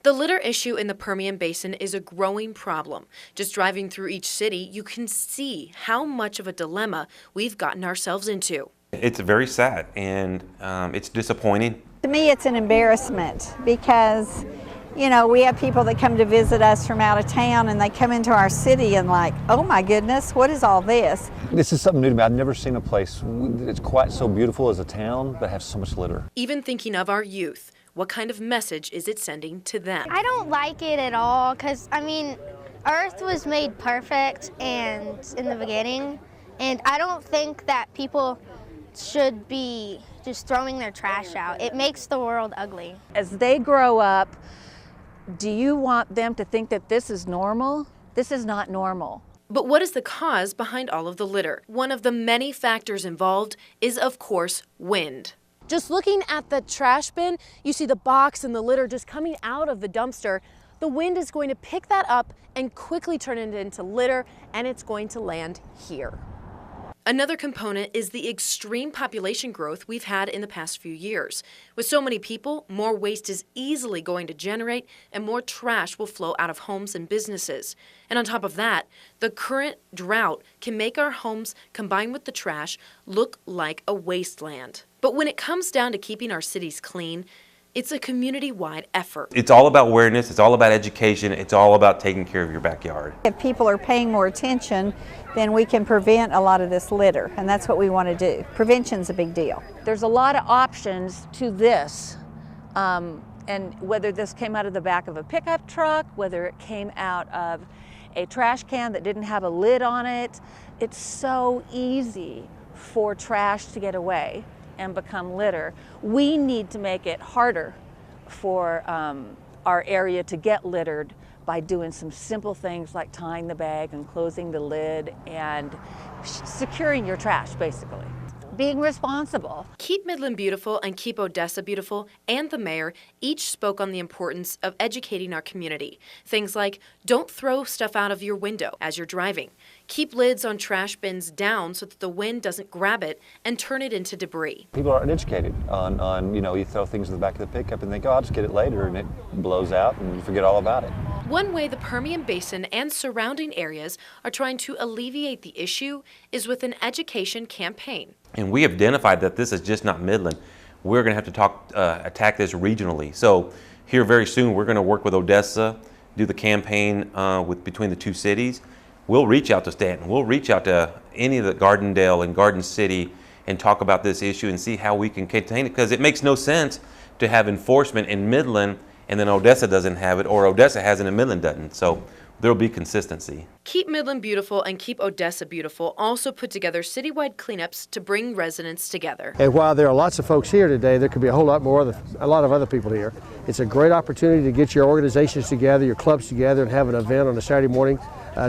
The litter issue in the Permian Basin is a growing problem. Just driving through each city, you can see how much of a dilemma we've gotten ourselves into. It's very sad and it's disappointing. To me, it's an embarrassment because, you know, we have people that come to visit us from out of town and they come into our city and like, oh my goodness, what is all this? This is something new to me. I've never seen a place that's quite so beautiful as a town but has so much litter. Even thinking of our youth, what kind of message is it sending to them? I don't like it at all because, I mean, Earth was made perfect and in the beginning, and I don't think that people should be just throwing their trash out. It makes the world ugly. As they grow up, do you want them to think that this is normal? This is not normal. But what is the cause behind all of the litter? One of the many factors involved is, of course, wind. Just looking at the trash bin, you see the box and the litter just coming out of the dumpster. The wind is going to pick that up and quickly turn it into litter, and it's going to land here. Another component is the extreme population growth we've had in the past few years. With so many people, more waste is easily going to generate and more trash will flow out of homes and businesses. And on top of that, the current drought can make our homes, combined with the trash, look like a wasteland. But when it comes down to keeping our cities clean, it's a community-wide effort. It's all about awareness, it's all about education, it's all about taking care of your backyard. If people are paying more attention, then we can prevent a lot of this litter, and that's what we want to do. Prevention's a big deal. There's a lot of options to this, and whether this came out of the back of a pickup truck, whether it came out of a trash can that didn't have a lid on it, it's so easy for trash to get away and become litter. We need to make it harder for our area to get littered by doing some simple things like tying the bag and closing the lid and securing your trash, basically. Being responsible. Keep Midland Beautiful and Keep Odessa Beautiful and the mayor each spoke on the importance of educating our community. Things like don't throw stuff out of your window as you're driving. Keep lids on trash bins down so that the wind doesn't grab it and turn it into debris. People aren't educated on, you know, you throw things in the back of the pickup and think, oh, I'll just get it later, and it blows out and you forget all about it. One way the Permian Basin and surrounding areas are trying to alleviate the issue is with an education campaign. And we have identified that this is just not Midland. We're going to have to attack this regionally. So here very soon we're going to work with Odessa, do the campaign between the two cities. We'll reach out to Stanton, we'll reach out to any of the Gardendale and Garden City and talk about this issue and see how we can contain it, because it makes no sense to have enforcement in Midland and then Odessa doesn't have it, or Odessa has it and Midland doesn't. So there'll be consistency. Keep Midland Beautiful and Keep Odessa Beautiful also put together citywide cleanups to bring residents together. And while there are lots of folks here today, there could be a whole lot more, a lot of other people here. It's a great opportunity to get your organizations together, your clubs together, and have an event on a Saturday morning.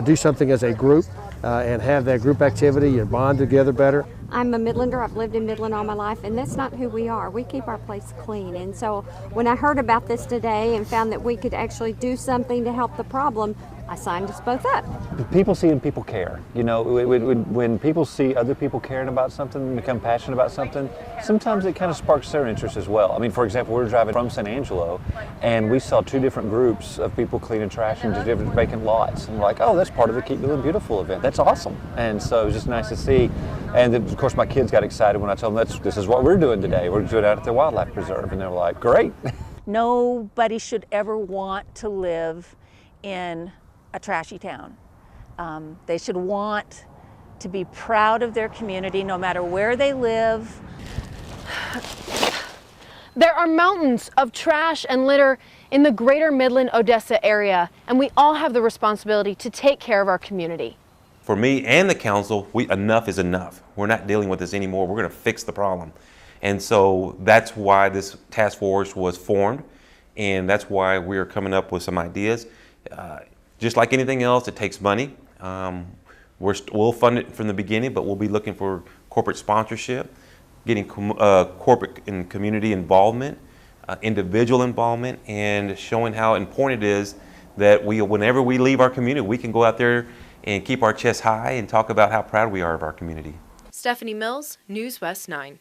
Do something as a group and have that group activity and bond together better. I'm a Midlander. I've lived in Midland all my life, and that's not who we are. We keep our place clean. And so when I heard about this today and found that we could actually do something to help the problem, I signed us both up. People see and people care. You know, when people see other people caring about something and become passionate about something, sometimes it kind of sparks their interest as well. I mean, for example, we were driving from San Angelo and we saw two different groups of people cleaning trash into different vacant lots. And we're like, oh, that's part of the Keep Midland Beautiful event. That's awesome. And so it was just nice to see. And then, of course, my kids got excited when I told them this is what we're doing today. We're doing it out at the wildlife preserve. And they were like, great. Nobody should ever want to live in a trashy town. They should want to be proud of their community no matter where they live. There are mountains of trash and litter in the greater Midland, Odessa area, and we all have the responsibility to take care of our community. For me and the council, enough is enough. We're not dealing with this anymore. We're going to fix the problem. And so that's why this task force was formed, and that's why we're coming up with some ideas. Just like anything else, it takes money. We'll fund it from the beginning, but we'll be looking for corporate sponsorship, getting corporate and community involvement, individual involvement, and showing how important it is that whenever we leave our community, we can go out there and keep our chest high and talk about how proud we are of our community. Stephanie Mills, News West 9.